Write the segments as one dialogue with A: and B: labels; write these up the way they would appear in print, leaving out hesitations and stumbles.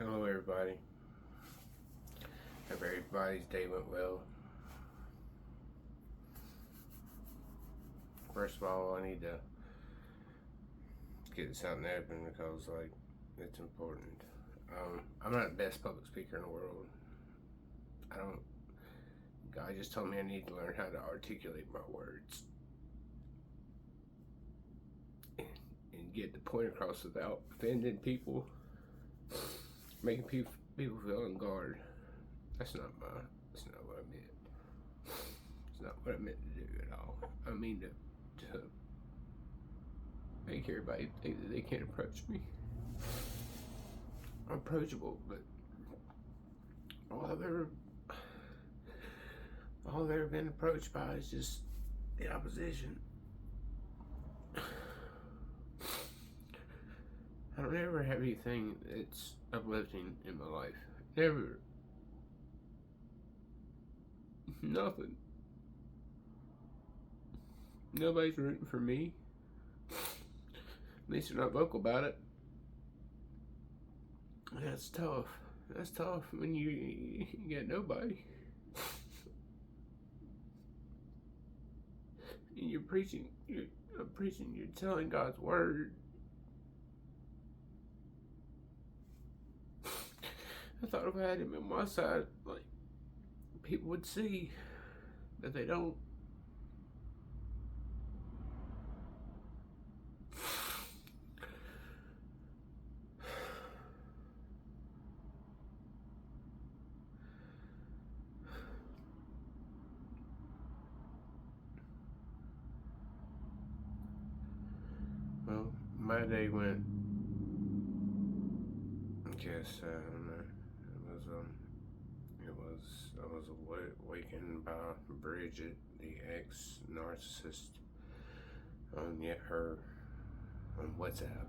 A: Hello, everybody. Hope everybody's day went well. First of all, I need to get this out in the open because, it's important. I'm not the best public speaker in the world. God just told me I need to learn how to articulate my words and get the point across without offending people, making people feel on guard. That's not what I meant. It's not what I meant to do at all. I mean to make everybody think that they can't approach me. I'm approachable, but all I've ever been approached by is just the opposition. I don't ever have anything that's uplifting in my life. Never. Nothing. Nobody's rooting for me. At least they're not vocal about it. That's tough. That's tough when you get nobody. And you're preaching, you're telling God's word. I thought if I had him on my side, people would see that they don't. Well, my day went, I guess, I don't know. I was awakened by Bridget, the ex-narcissist, on her on WhatsApp.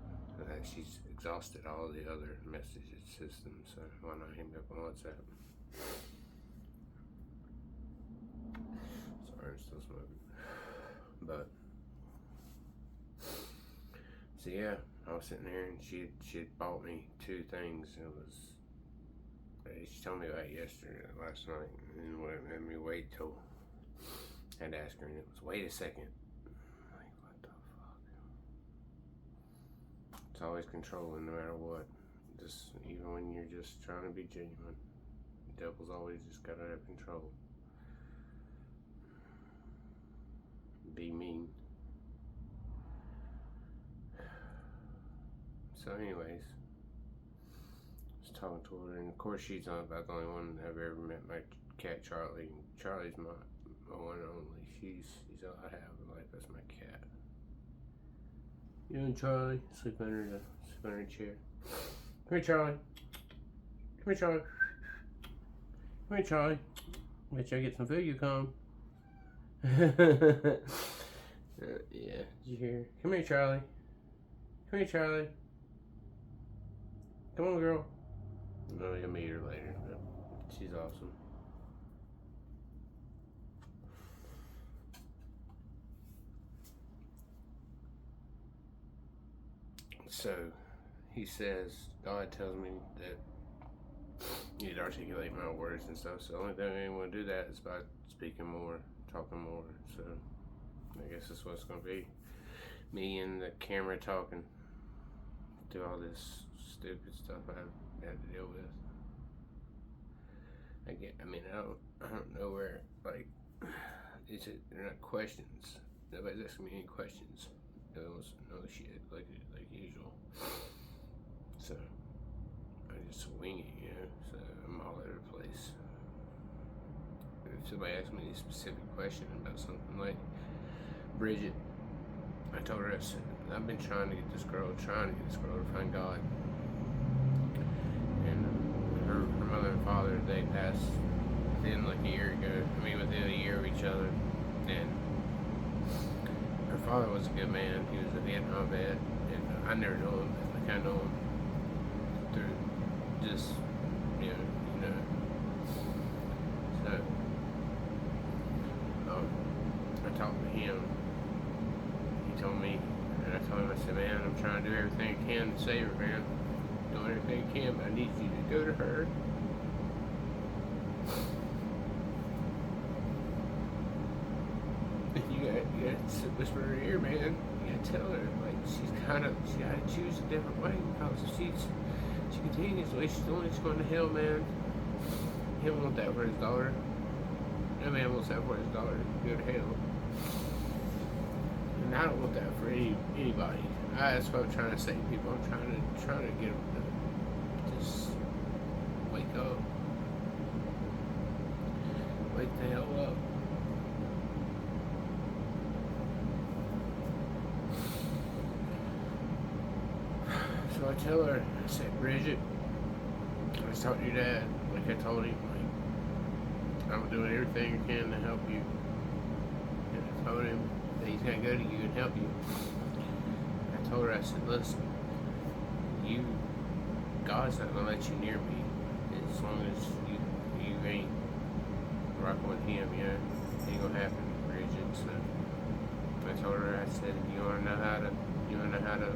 A: She's exhausted all the other message systems, so why not hit me up on WhatsApp? Sorry, I'm still smoking. But so yeah, I was sitting there and she had bought me two things. She told me about it last night, and let me wait till I had to ask her, and it was, wait a second. I'm like, what the fuck? It's always controlling no matter what. Just even when you're just trying to be genuine, the devil's always just gotta have control. Be mean. So anyways, I was talking to her, and of course she's not about the only one I've ever met. My cat Charlie. Charlie's my one and only. She's all I have in life. That's my cat. You and Charlie sleep under the chair. Come here, Charlie. Come here, Charlie. Come here, Charlie. Bet you I get some food. You come. Yeah. Did you hear? Come here, Charlie. Come here, Charlie. Come on, girl. No, you'll meet her later. But she's awesome. So, he says, God tells me that you need to articulate my words and stuff. So the only thing I want to do that is by speaking more, talking more. So I guess that's what it's going to be. Me and the camera talking. Do all this stupid stuff I had to deal with. I don't know where, they're not questions. Nobody's asking me any questions. No shit, like usual. So, I just wing it, so I'm all over the place. If somebody asks me a specific question about something like Bridget, I told her I've been trying to get this girl to find God. And her mother and father, they passed within a year ago. Within a year of each other. And her father was a good man. He was a Vietnam vet, and I never knew him. I kind of know him through just, you know. So, I talked to him. He told me, and I told him, I said, man, I'm trying to do everything I can to save her, man. doing everything I can, but I need you to go to her. You gotta whisper in her ear, man. You gotta tell her, like, she gotta choose a different way, because if she continues the way she's doing, she's going to hell, man. He don't want that for his daughter. No man wants that for his daughter to go to hell. And I don't want that for anybody. That's what I'm trying to say to people. I'm trying to get them to just wake up. Wake the hell up. So I tell her, I said, Bridget, I was talking to your dad, like I told him, like, I'm doing everything I can to help you. And I told him that he's gonna go to you and help you. I told her, I said, listen, God's not gonna let you near me as long as you ain't rocking with him, you know. It ain't gonna happen, Bridget. So I told her, I said, you wanna know how to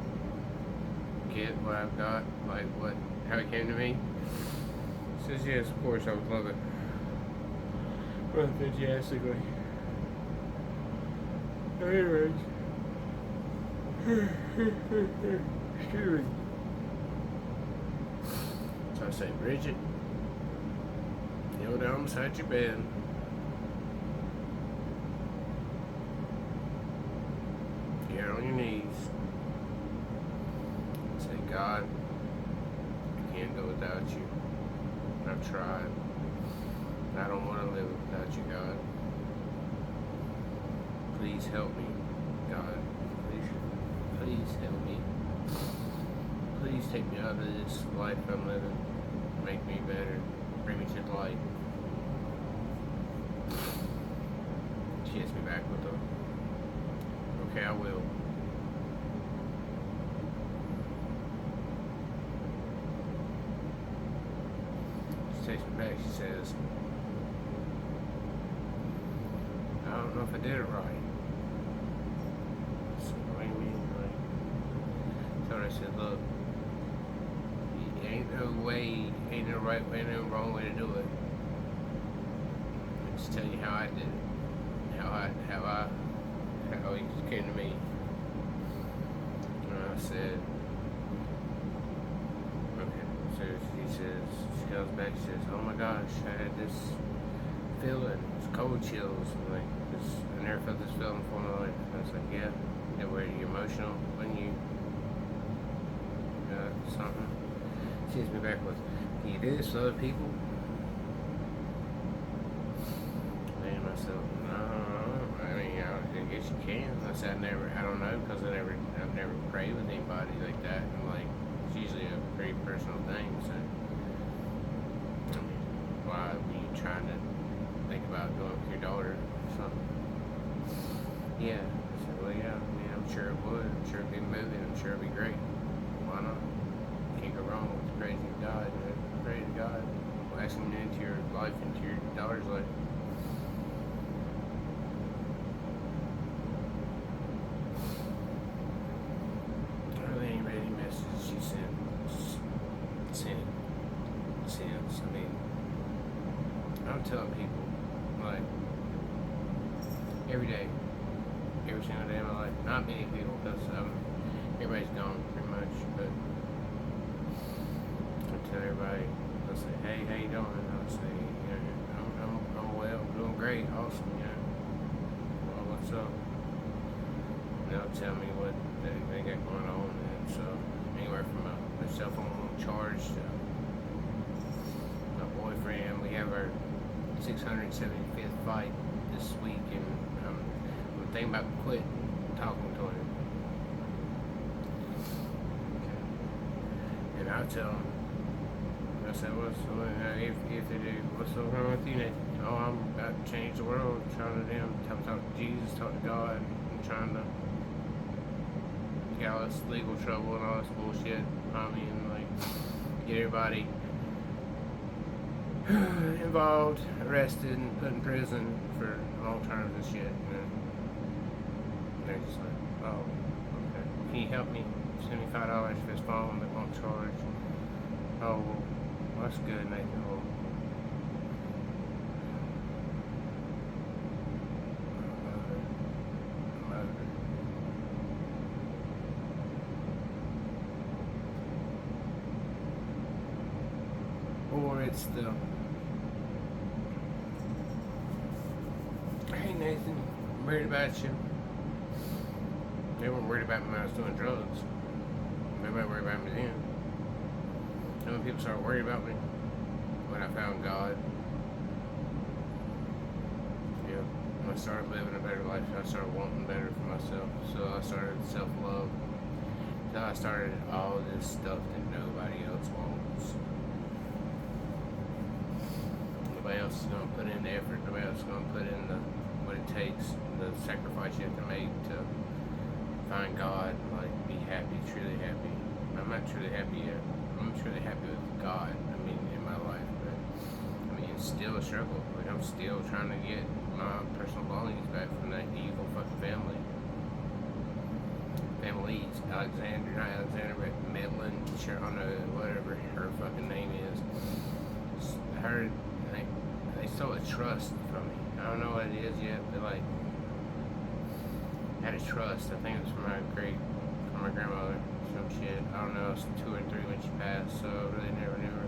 A: get what I've got, like how it came to me? She says, yes, of course, I would love it. Well, enthusiastically. Anyways. Excuse me. So I say, Bridget, kneel down beside your bed. Get on your knees. Say, God, I can't go without you. I've tried. I don't want to live without you, God. Please help me, God. Please help me. Please take me out of this life I'm living. Make me better. Bring me to the light. She hits me back with a, okay, I will. She takes me back. She says, I don't know if I did it right. So what do you mean? Like, so I said, look, ain't no right way, no wrong way to do it. I'm just telling you how I did it. How it came to me. And I said, okay. So she goes back, she says, oh my gosh, I had this feeling, it's cold chills, I never felt this feeling before in my life. I was like, yeah, were you emotional when you something? She hits me back with, can you do this for other people? And myself, no, I mean, I guess you can. I said, I don't know, because I've never prayed with anybody like that, and like, it's usually a very personal thing, so, I mean, why were you trying to think about going with your daughter or something? Yeah. I said, well, yeah, I mean, I'm sure it would. I'm sure it'd be moving. I'm sure it'd be great. Why not? Can't go wrong with praising God. Pray to God. Asking into your life, into your daughter's life. I really ain't read any messages she sent. I mean, I'm telling people, like, every day, every single day of my life. Not many people, because everybody's gone pretty much, but I tell everybody, I'll say, hey, how you doing? I'll say, you know, I'm well, I'm doing great, awesome, you know. Well, what's up? And they'll tell me what they got going on, and so anywhere from my cell phone charged to my boyfriend. We have our 675th fight this week, and I'm thinking about quitting talking to him. Okay. And I tell him, I said, if they do, what's so wrong with you, Nathan? Oh, I'm about to change the world, trying to talk to Jesus, talk to God, and trying to get all this legal trouble and all this bullshit. I mean, like, get everybody involved, arrested, and put in prison for long terms and shit. And they're just like, oh, okay. Can you help me? Send me $5 for this phone that won't charge. Oh, well, that's good, Nathan. Well, or it's the, hey Nathan, I'm worried about you. They weren't worried about me when I was doing drugs. Nobody worried about me then. And when people started worried about me, when I found God, yeah, when I started living a better life, I started wanting better for myself. So I started self-love. So I started all this stuff that nobody else wants. Nobody else is going to put in the effort. Nobody else is going to put in what it takes, the sacrifice you have to make to find God, like be happy, truly happy. I'm not truly happy yet. I'm truly happy with God, in my life, but it's still a struggle. Like, I'm still trying to get my personal belongings back from that evil fucking family. Families, Alexander, not Alexander, but Medlin, Sharon, whatever her fucking name is. Her, they stole a trust from me. I don't know what it is yet, but like, I had a trust. I think it was from my grandmother, some shit. I don't know, it was 2 or 3 when she passed, so I really never knew her.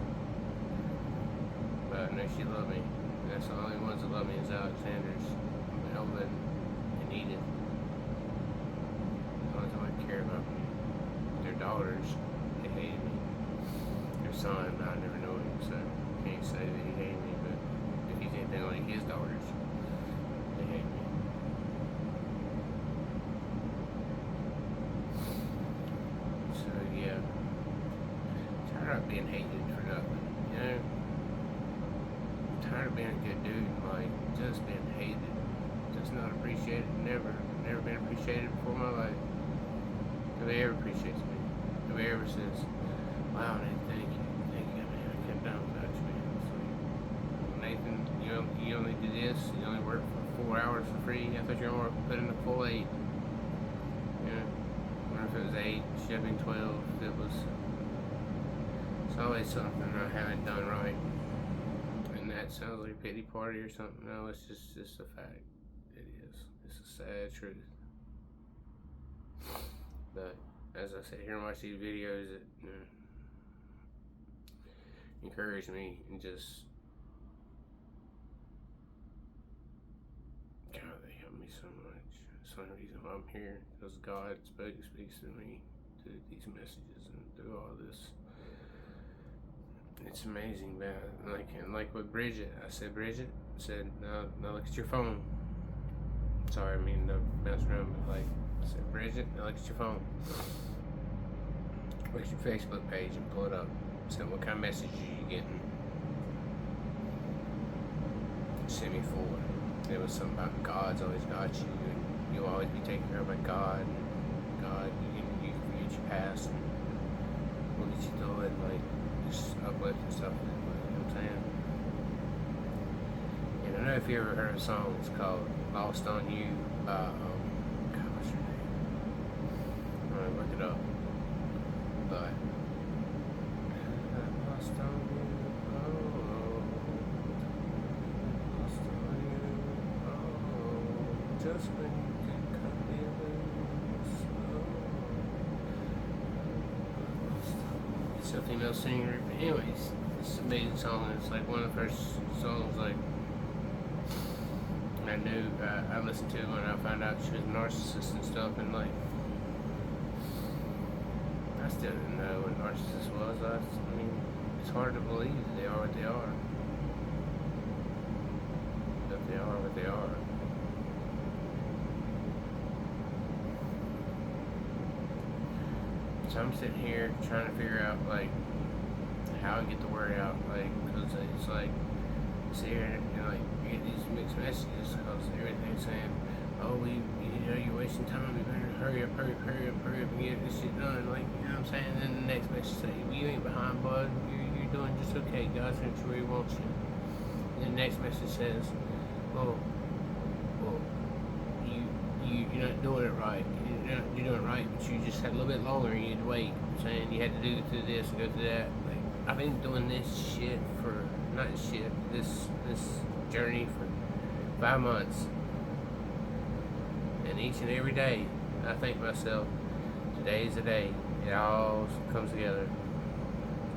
A: But I know she loved me. That's the only ones that love me is Alexander's, Melvin, and Edith. The only time I care about me. Their daughters, they hated me. Their son, I never know him, so I can't say that he hated me, but if he's anything like his daughters, they hate me. So yeah, tired of being hated for nothing, you know? Tired of being a good dude, like just being hated, just not appreciated. Never been appreciated before in my life. Nobody ever appreciates me. Nobody ever says, "Wow, Nathan, thank you, man. I couldn't do without you, man." It's like, Nathan, you only do this. You only work for 4 hours for free. I thought you were going to put in the full 8. You know, I wonder if it was 8, should have been 12. It was. It's always something I haven't done right. That sounds like a pity party or something. No, it's just a fact. It is. It's a sad truth. But as I sit here and watch these videos, it encourage me and just God, they help me so much. It's the only reason why I'm here, because God speaks to me through these messages and through all this. It's amazing, man. Like with Bridget, I said, Bridget, I said, now look at your phone. Sorry, I mean to mess around, but like, I said, Bridget, now look at your phone. Look at your Facebook page and pull it up. Said, what kind of messages are you getting? Send me 4. There was something about God's always got you, and you'll always be taken care of by God. God, you can forget your past, and we'll get you through it, like, just uplift and stuff, you know what I'm saying? And I don't know if you ever heard a song, it's called Lost on You by, God, what's her name? I'm gonna look it up. But, lost on you, oh, lost on you, oh, just when you can cut me loose, oh. It's a female singer, but anyways, it's an amazing song. It's like one of the first songs, like, I knew, I listened to when I found out she was a narcissist and stuff, and like, I still didn't know what a narcissist was. I mean, it's hard to believe that they are what they are. That they are what they are. So I'm sitting here trying to figure out, like, how I get the word out, like, because it's like, sit here and like, you get these mixed messages, because everything's saying, oh, you're wasting time, you better hurry up and get this shit done, like, you know what I'm saying? And then the next message says, you ain't behind, bud, you're doing just okay, God's gonna where He wants you. And the next message says, well, you're not doing it right. you're doing right, but you just had a little bit longer. You had to wait. Saying you had to do through this and go through that. Like I've been doing this shit for not shit. This journey for 5 months, and each and every day, I think to myself, today's the day. It all comes together.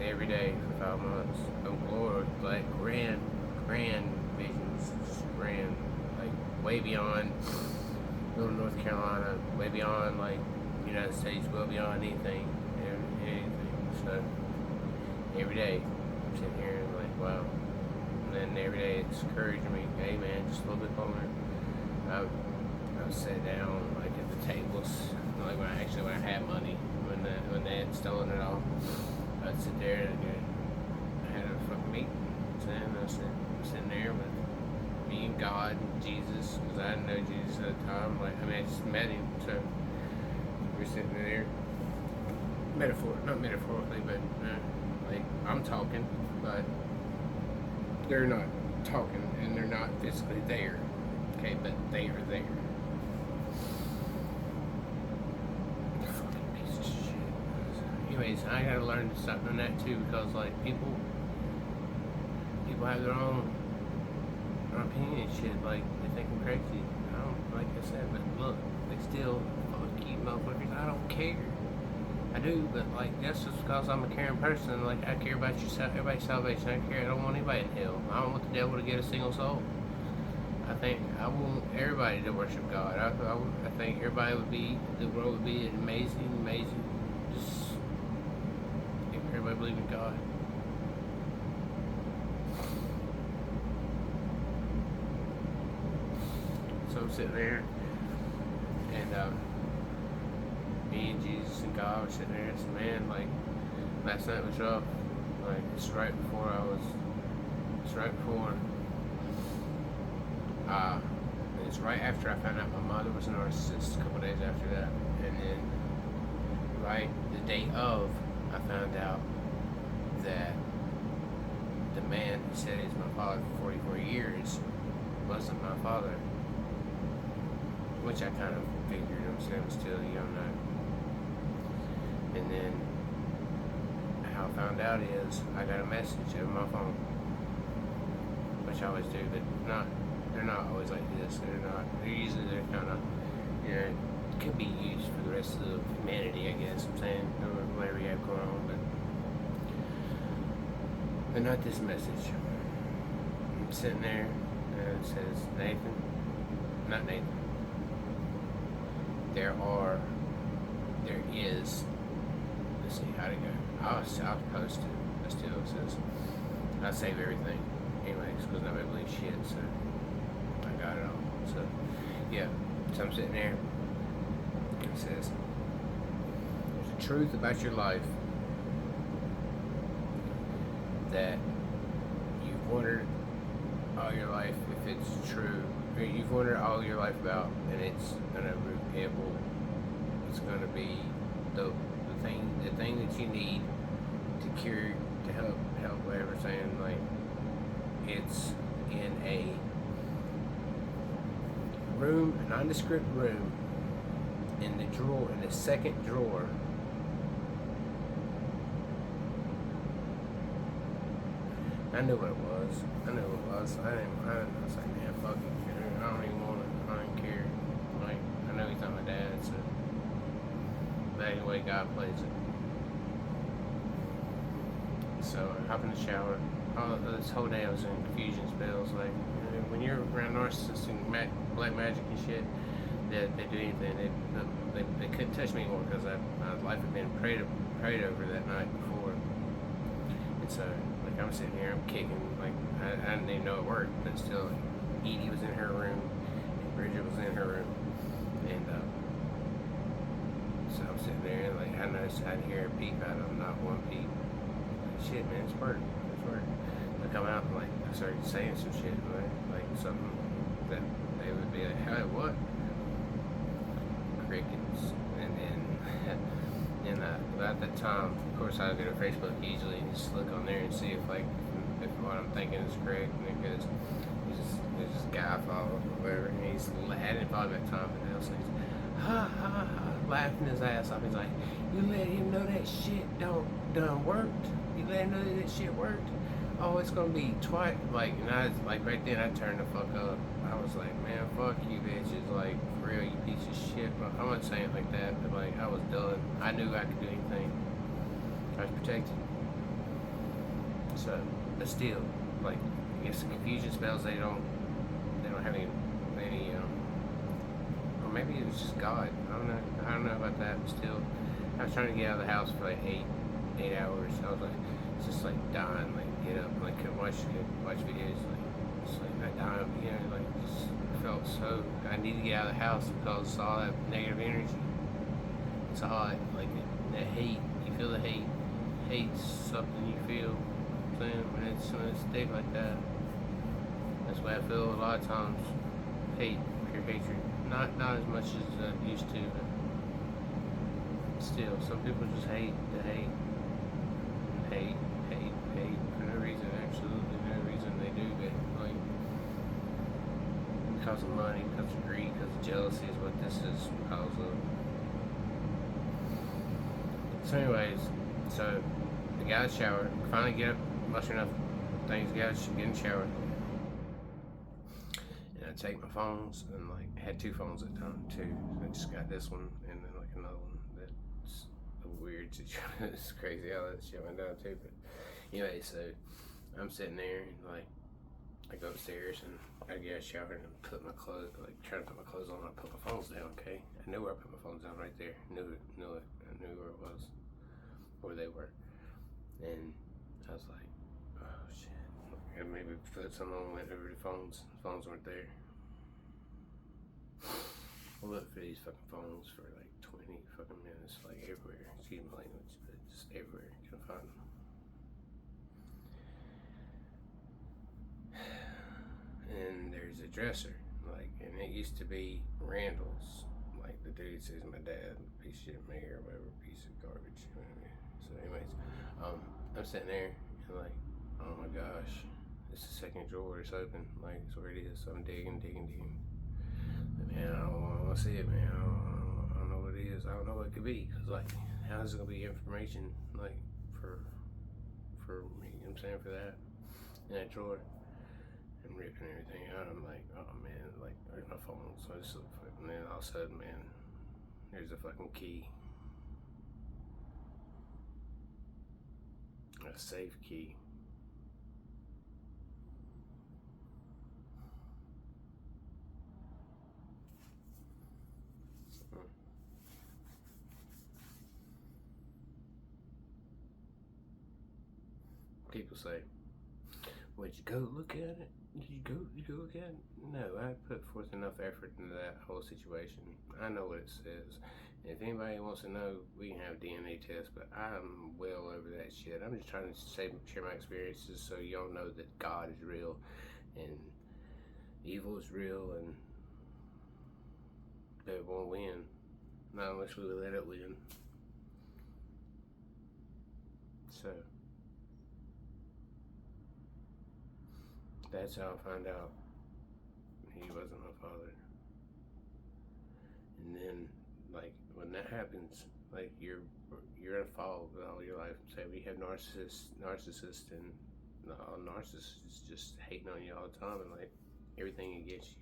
A: Every day for 5 months. Oh Lord, like grand visions, grand, like way beyond little North Carolina, way beyond like United States, well beyond anything. So every day I'm sitting here and like, wow. And then every day it's encouraging me, hey man, just a little bit longer. I would sit down like at the tables, like when I had money, when they had stolen it all. I'd sit there and I had a fucking meeting. And I was sitting there with me and God and Jesus, because I didn't know Jesus at the time. Like, I just met him, so we're sitting there, not metaphorically, but like I'm talking, but they're not talking, and they're not physically there. Okay, but they are there. Fucking piece of shit. Anyways, I gotta learn to stop doing that too, because like people have their own opinion and shit. Like they think I'm crazy. I don't, like I said, but look, they still fuck you, motherfuckers. I don't care. I do, but like that's just because I'm a caring person. Like I care about everybody's salvation. I don't want anybody in hell. I don't want the devil to get a single soul. I want everybody to worship God. I think the world would be amazing. Just if everybody believe in God. So I'm sitting there, and me and Jesus and God were sitting there, and said, man, like, last night was rough. Like, it's right before, it's right after I found out my mother was a narcissist, a couple days after that. And then, right the day of, I found out that the man who said he's my father for 44 years wasn't my father. Which I kind of figured, I'm still young now. And then how I found out is I got a message over my phone, which I always do, but they're not always like this. They're kind of, could be used for the rest of humanity, I guess. I'm saying, or whatever you have going on, but not this message. I'm sitting there, and it says, not Nathan. There is, let's see, how'd it go? I'll post it, but still it says, I save everything, anyways, because nobody believes shit, so I got it all. So, yeah, so I'm sitting there, it says, there's a truth about your life that you've wondered all your life if it's true. You've wondered all your life about, and it's gonna be the thing that you need to cure, to help whatever. Saying like it's in a room, a nondescript room, in the second drawer. I knew what it was. I was like, man, fuck it. I don't even want it. I don't even care. Like, I know he's not my dad, so. But anyway, God plays it. So I hop in the shower. This whole day I was in confusion spells. Like, when you're around narcissists and black magic and shit, they do anything. They couldn't touch me anymore because my life had been prayed over that night before. And so, like, I'm sitting here, I'm kicking. Like, I didn't even know it worked, but still, Edie was in her room, and Bridget was in her room, and so I'm sitting there, and like, I noticed I didn't hear a peep out of them, not one peep. Like, shit, man, it's working. I come out and like I started saying some shit, like something that they would be like, hey, what? Crickets, and then. And about that time, of course, I go to Facebook easily and just look on there and see if what I'm thinking is correct. And because there's this guy I follow or whatever, and I hadn't followed that time, and they'll say, ha ha ha, laughing his ass off. He's like, you let him know that shit done worked. You let him know that shit worked. Oh, it's gonna be twice. Like, and I was like, right then I turned the fuck up. I was like, man, fuck you, bitches. Like, for real, you piece of shit. I wasn't saying it like that, but like, I was done. I knew I could do anything. I was protected. So, but still, like, I guess the confusion spells they don't have any, or maybe it was just God. I don't know about that, but still, I was trying to get out of the house for like 8 hours. I was like, just like dying, like get up, like couldn't watch videos, like just like not dying, like just felt so. I need to get out of the house because all that negative energy. It's hot, like that hate. You feel the hate. Hate's something you feel. When it's thick like that. That's what I feel a lot of times. Hate, pure hatred. Not as much as I used to, but still, some people just hate the hate. Hate for no reason, absolutely no reason they do that. Like, because of money, because of greed, because of jealousy is what this is because of. So anyways, so the guy showered, finally get up, muster enough things, get in the shower. And I take my phones, and like, I had 2 phones at the time, too. I just got this one, and then like another one that's a weird situation. It's crazy how that shit went down too, but anyway, so I'm sitting there, and like, I go upstairs, and I get a shower, and put my clothes, like, trying to put my clothes on, I put my phones down, okay? I knew where I put my phones down, right there. I knew it, I knew where it was, where they were. And I was like, oh shit, I maybe put something on, went over the phones weren't there. I looked for these fucking phones for like 20 fucking minutes, like everywhere, excuse my language, but just everywhere, couldn't find them. And there's a dresser, like, and it used to be Randall's, like the dude says my dad, piece of shit mayor, whatever, piece of garbage, whatever. So anyways, I'm sitting there, and like, oh my gosh, it's the second drawer, it's open, like, it's where it is. So I'm digging. But man, I don't want to see it, man. I don't know what it is. I don't know what it could be, cause like, how is it gonna be information, like, for me, you know what I'm saying, for that, in that drawer. And ripping everything out. I'm like, oh man, like, where's my phone? So I just look for it, and then all of a sudden, man, there's a fucking key. A safe key. People say, would you go look at it? Did you go look at it? No, I put forth enough effort into that whole situation. I know what it says. And if anybody wants to know, we can have DNA tests, but I'm well over that shit. I'm just trying to share my experiences so y'all know that God is real and evil is real, and that it won't win. Not unless we let it win. So that's how I found out he wasn't my father. And then, like, when that happens, like, you're gonna fall all your life. Say we have narcissists, and the narcissist is just hating on you all the time, and like everything against you,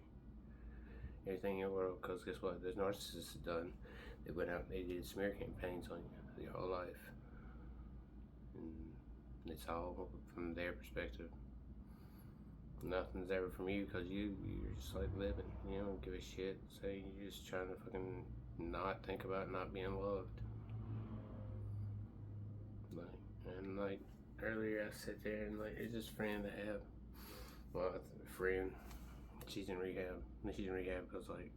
A: everything in the world. Because guess what? Those narcissists have done. They went out, they did smear campaigns on you your whole life, and it's all from their perspective. Nothing's ever from you, because you're just like living. You don't give a shit. Say you're just trying to fucking not think about not being loved. Like, and like earlier, I sit there and like, it's just a friend I have. Well, a friend. She's in rehab. She's in rehab because like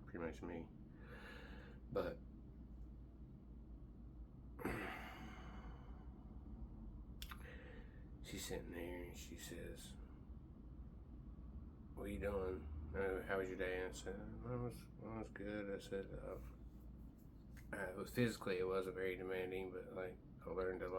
A: pretty much me. But she's sitting there and she says, what are you doing? How was your day? And I said, mine was good. I said, physically it wasn't very demanding, but like I learned a lot.